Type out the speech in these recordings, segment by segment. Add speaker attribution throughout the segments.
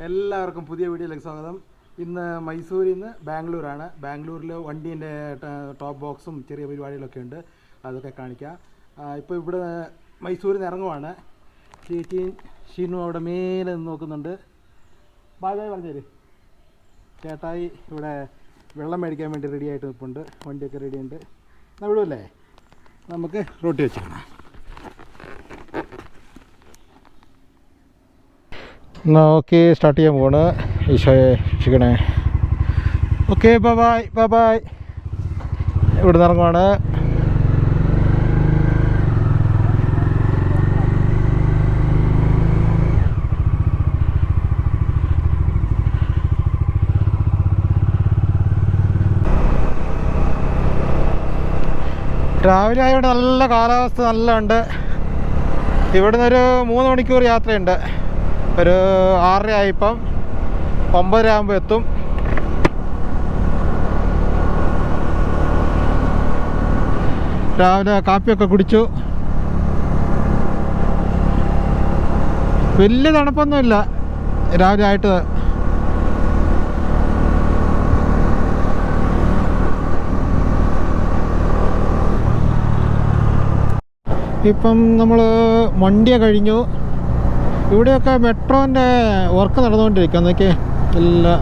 Speaker 1: എല്ലാവർക്കും പുതിയ വീഡിയോയിലേക്ക് സ്വാഗതം. ഇന്ന് മൈസൂരിൽ നിന്ന് ബാംഗ്ലൂരാണ്. ബാംഗ്ലൂരിൽ വണ്ടീൻ്റെ ടോപ്പ് ബോക്സും ചെറിയ പരിപാടികളൊക്കെ ഉണ്ട്, അതൊക്കെ കാണിക്കാം. ഇപ്പോൾ ഇവിടെ മൈസൂരിൽ നിന്ന് ഇറങ്ങുവാണ്. ചേച്ചിയും ഷീനും അവിടെ മേലെ നിന്ന് നോക്കുന്നുണ്ട്. ബായ് പറഞ്ഞേര്. ചേട്ടായി ഇവിടെ വെള്ളം മേടിക്കാൻ വേണ്ടി റെഡി ആയിട്ട് നിൽപ്പുണ്ട്. വണ്ടിയൊക്കെ റെഡിയുണ്ട്. എന്നാൽ വിടുമല്ലേ, നമുക്ക് റോട്ടി വെച്ച് കാണാം. എന്നാൽ ഓക്കെ, സ്റ്റാർട്ട് ചെയ്യാൻ പോവാണ്. ഈശോയെ രക്ഷിക്കണേ. Okay, bye bye. ഇവിടെ നിന്ന് ഇറങ്ങുവാണ്. രാവിലെ ആയതുകൊണ്ട് നല്ല കാലാവസ്ഥ നല്ല ഉണ്ട്. ഇവിടുന്ന് ഒരു 3 മണിക്കൂർ യാത്രയുണ്ട്. ഒരു 6:30 ആയിപ്പം 9:30 ആകുമ്പോൾ എത്തും. രാവിലെ കാപ്പിയൊക്കെ കുടിച്ചു. വലിയ തണുപ്പൊന്നുമില്ല രാവിലെ ആയിട്ട്. ഇപ്പം നമ്മൾ മണ്ടിയ കഴിഞ്ഞു. ഇവിടെയൊക്കെ മെട്രോൻ്റെ വർക്ക് നടന്നുകൊണ്ടിരിക്കുക. എന്നൊക്കെ എല്ലാ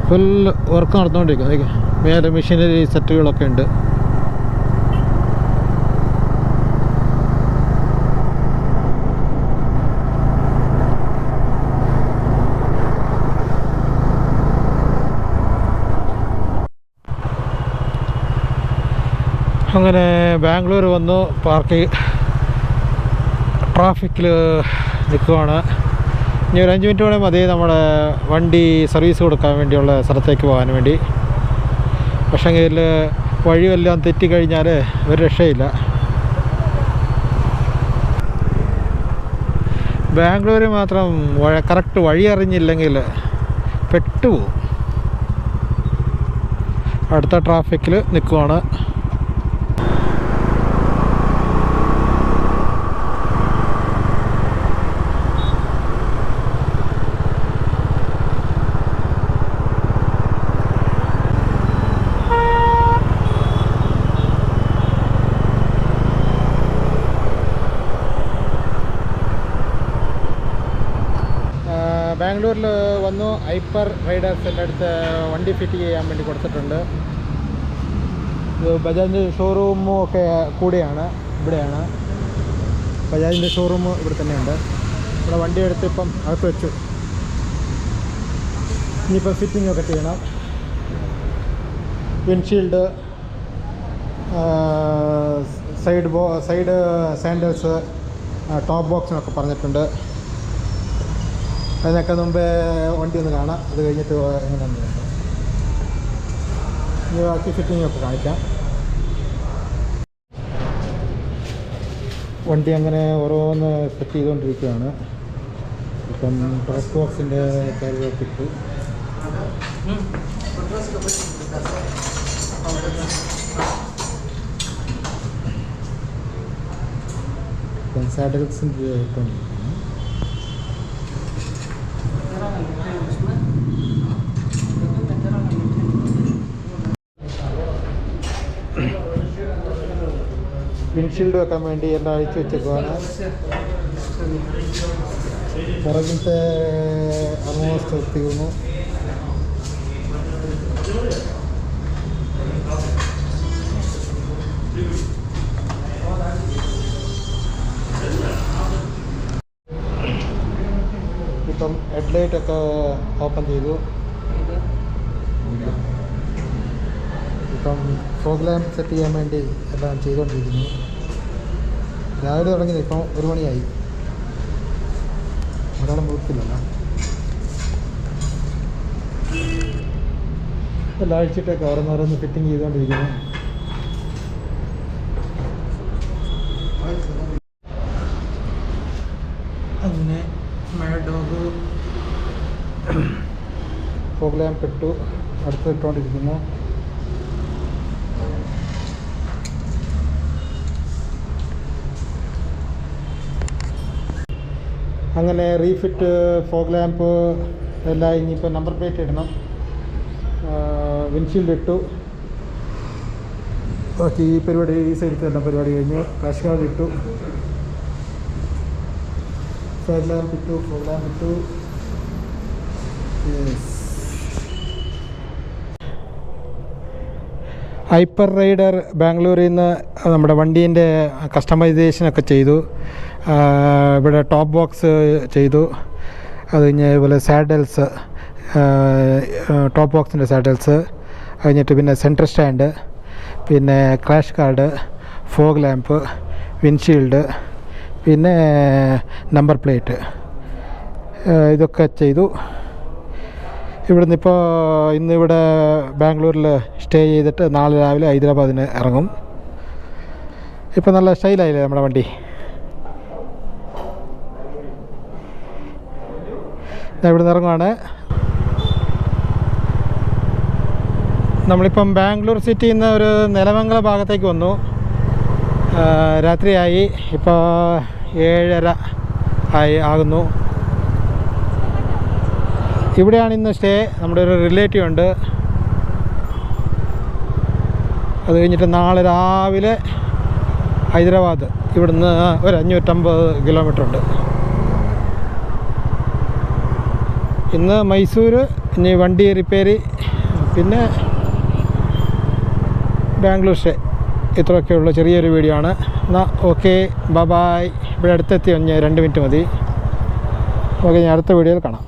Speaker 1: ഫുൾ വർക്ക് നടന്നുകൊണ്ടിരിക്കുക. അതൊക്കെ മേലെ മെഷീനറി സെറ്റുകളൊക്കെ ഉണ്ട്. അങ്ങനെ ബാംഗ്ലൂർ വന്നു. ട്രാഫിക്കിൽ നിൽക്കുവാണ്. ഇനി ഒരു 5 മിനിറ്റ് കൂടെ മതി നമ്മുടെ വണ്ടി സർവീസ് കൊടുക്കാൻ വേണ്ടിയുള്ള സ്ഥലത്തേക്ക് പോകാൻ വേണ്ടി. പക്ഷേങ്കിൽ വഴിയെല്ലാം തെറ്റിക്കഴിഞ്ഞാൽ ഒരു രക്ഷയില്ല. ബാംഗ്ലൂർ മാത്രം കറക്റ്റ് വഴി അറിഞ്ഞില്ലെങ്കിൽ പെട്ടുപോകും. അടുത്ത ട്രാഫിക്കിൽ നിൽക്കുവാണ്. ബാംഗ്ലൂരിൽ വന്നു. ഹൈപ്പർ റൈഡേഴ്സിൻ്റെ അടുത്ത് വണ്ടി ഫിറ്റ് ചെയ്യാൻ വേണ്ടി കൊടുത്തിട്ടുണ്ട്. ഇത് ബജാജിൻ്റെ ഷോറൂമും ഒക്കെ കൂടെയാണ്, ഇവിടെയാണ്. ബജാജിൻ്റെ ഷോറൂം ഇവിടെ തന്നെയുണ്ട്. ഇവിടെ വണ്ടി എടുത്ത് ഇപ്പം അകത്ത് വെച്ചു. ഇനിയിപ്പോൾ ഫിറ്റിംഗ് ഒക്കെ ചെയ്യണം. വിൻഷീൽഡ്, സൈഡ് സാൻഡൽസ്, ടോപ്പ് ബോക്സിനൊക്കെ പറഞ്ഞിട്ടുണ്ട്. അതിനൊക്കെ മുമ്പേ വണ്ടി ഒന്ന് കാണാം. അത് കഴിഞ്ഞിട്ട് എങ്ങനെയാണെന്ന് നോക്കാം. ഇനി ബാക്കി ഫിറ്റിങ്ങൊക്കെ കാണിക്കാം. വണ്ടി അങ്ങനെ ഓരോന്ന് സെറ്റ് ചെയ്തുകൊണ്ടിരിക്കുകയാണ്. ഇപ്പം ടോപ്പ് ബോക്സിൻ്റെ കാര്യമൊക്കെ ഇട്ടു. ഇപ്പം സാഡൽസിൻ്റെ ഇട്ടുകൊണ്ടിരിക്കുന്നു. വിൻഷീൽഡ് വെക്കാൻ വേണ്ടി എല്ലാം അഴിച്ചു വെച്ചേക്കുവാണ്. പുറകിലത്തെ ആൾമോസ്റ്റ് തീർന്നു. ഇപ്പം ഹെഡ്ലൈറ്റൊക്കെ ഓപ്പൺ ചെയ്തു. ഇപ്പം ഫോഗ് ലാമ്പ് സെറ്റ് ചെയ്യാൻ വേണ്ടി എല്ലാം ചെയ്തുകൊണ്ടിരിക്കുന്നു. രാവിലെ തുടങ്ങിയത് ഇപ്പം 1 മണിയായി. ഒരാളും കൊടുത്തില്ലല്ലോ. എല്ലാം അഴിച്ചിട്ടൊക്കെ ഓരോന്നോരോന്ന് ഫിറ്റിങ് ചെയ്തുകൊണ്ടിരിക്കുന്നു. അങ്ങനെ മാഡ് ഡോഗ് fog lamp ഇട്ടു. അടുത്ത് ഇട്ടുകൊണ്ടിരിക്കുന്നു. അങ്ങനെ റീഫിറ്റ്, ഫോഗ് ലാമ്പ് എല്ലാം. ഇനിയിപ്പോൾ നമ്പർ പ്ലേറ്റ് ഇടണം. വിൻഷീൽഡ് ഇട്ടു. ബാക്കി ഈ പരിപാടി, ഈ സൈഡിൽ തന്നെ പരിപാടി കഴിഞ്ഞു. ക്രാഷ് ഗാർഡ് ഇട്ടു, ഫെയർ ലാമ്പ് ഇട്ടു, ഫോഗ് ലാമ്പ് ഇട്ടു. ഹൈപ്പർ റൈഡർ ബാംഗ്ലൂരിൽ നിന്ന് നമ്മുടെ വണ്ടീൻ്റെ കസ്റ്റമൈസേഷനൊക്കെ ചെയ്തു. ഇവിടെ ടോപ്പ് ബോക്സ് ചെയ്തു. അത് കഴിഞ്ഞ് അതുപോലെ സാഡൽസ്, ടോപ്പ് ബോക്സിൻ്റെ സാഡൽസ് കഴിഞ്ഞിട്ട് പിന്നെ സെൻറ്റർ സ്റ്റാൻഡ്, പിന്നെ crash guard, fog lamp, windshield, പിന്നെ നമ്പർ പ്ലേറ്റ്, ഇതൊക്കെ ചെയ്തു. ഇവിടുന്ന് ഇന്നിവിടെ ബാംഗ്ലൂരിൽ സ്റ്റേ ചെയ്തിട്ട് നാളെ രാവിലെ ഹൈദരാബാദിന് ഇറങ്ങും. ഇപ്പോൾ നല്ല സ്റ്റൈലായില്ലേ നമ്മുടെ വണ്ടി. ഇവിടുന്ന് ഇറങ്ങുവാണ്. നമ്മളിപ്പം ബാംഗ്ലൂർ സിറ്റിയിൽ നിന്ന് ഒരു നിലമംഗലം ഭാഗത്തേക്ക് വന്നു. രാത്രിയായി, ഇപ്പോൾ 7:30 ആകുന്നു. ഇവിടെയാണ് ഇന്ന് സ്റ്റേ. നമ്മുടെ ഒരു റിലേറ്റീവ് ഉണ്ട്. അത് കഴിഞ്ഞിട്ട് നാളെ രാവിലെ ഹൈദരാബാദ്. ഇവിടുന്ന് ഒരു 550 കിലോമീറ്റർ ഉണ്ട്. ഇന്ന് മൈസൂർ, ഇനി വണ്ടി റിപ്പയർ, പിന്നെ ബാംഗ്ലൂർ സ്റ്റേ. ഇത്രയൊക്കെയുള്ള ചെറിയൊരു വീഡിയോ ആണ്. എന്നാൽ ഓക്കെ, ബൈ. ഇവിടെ അടുത്തെത്തി 2 മിനിറ്റ് മതി. ഓക്കെ, ഞാൻ അടുത്ത വീഡിയോയിൽ കാണാം.